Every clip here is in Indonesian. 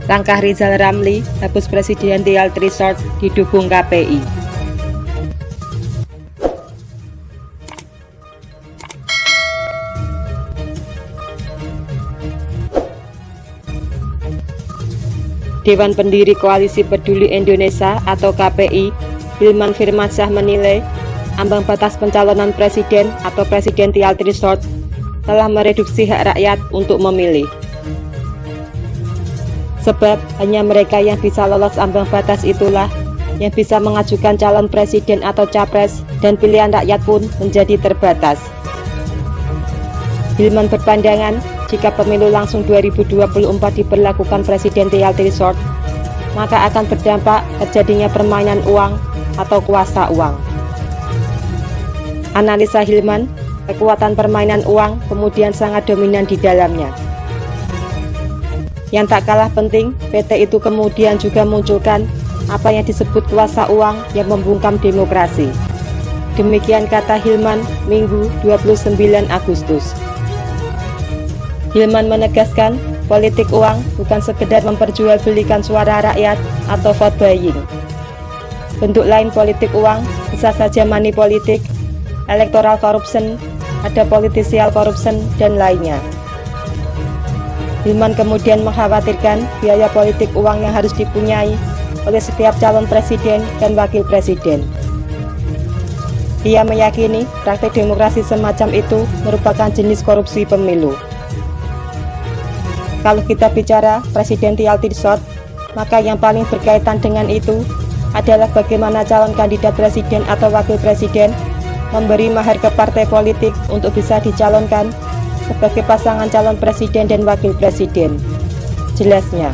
Langkah Rizal Ramli hapus Presidential Threshold didukung KPI. Dewan Pendiri Koalisi Peduli Indonesia atau KPI, Hilman Firmansyah menilai ambang batas pencalonan presiden atau Presidential Threshold telah mereduksi hak rakyat untuk memilih. Sebab hanya mereka yang bisa lolos ambang batas itulah yang bisa mengajukan calon presiden atau capres, dan pilihan rakyat pun menjadi terbatas. Hilman berpandangan, jika pemilu langsung 2024 diberlakukan Presidential Threshold, maka akan berdampak terjadinya permainan uang atau kuasa uang. Analisa Hilman, kekuatan permainan uang kemudian sangat dominan di dalamnya. Yang tak kalah penting, PT itu kemudian juga munculkan apa yang disebut kuasa uang yang membungkam demokrasi. Demikian kata Hilman Minggu 29 Agustus. Hilman menegaskan, politik uang bukan sekedar memperjualbelikan suara rakyat atau vote buying. Bentuk lain politik uang bisa saja money politik, electoral corruption, ada political corruption, dan lainnya. Hilman kemudian mengkhawatirkan biaya politik uang yang harus dipunyai oleh setiap calon presiden dan wakil presiden. Ia meyakini praktik demokrasi semacam itu merupakan jenis korupsi pemilu. Kalau kita bicara Presidential Threshold, maka yang paling berkaitan dengan itu adalah bagaimana calon kandidat presiden atau wakil presiden memberi mahar ke partai politik untuk bisa dicalonkan sebagai pasangan calon presiden dan wakil presiden. Jelasnya,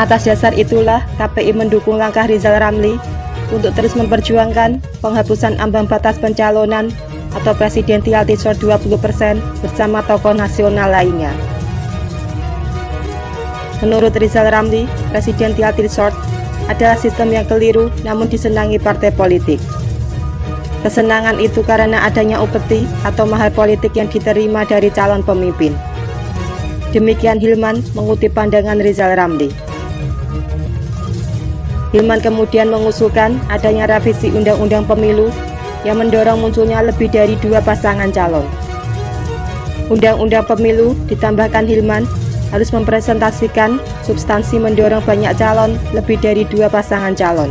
atas dasar itulah KPI mendukung langkah Rizal Ramli untuk terus memperjuangkan penghapusan ambang batas pencalonan atau Presidential Threshold 20% bersama tokoh nasional lainnya. Menurut Rizal Ramli, Presidential Threshold adalah sistem yang keliru namun disenangi partai politik. Kesenangan itu karena adanya upeti atau mahar politik yang diterima dari calon pemimpin. Demikian Hilman mengutip pandangan Rizal Ramli. Hilman kemudian mengusulkan adanya revisi Undang-Undang Pemilu yang mendorong munculnya lebih dari 2 pasangan calon. Undang-Undang Pemilu, ditambahkan Hilman, harus mempresentasikan substansi mendorong banyak calon lebih dari 2 pasangan calon.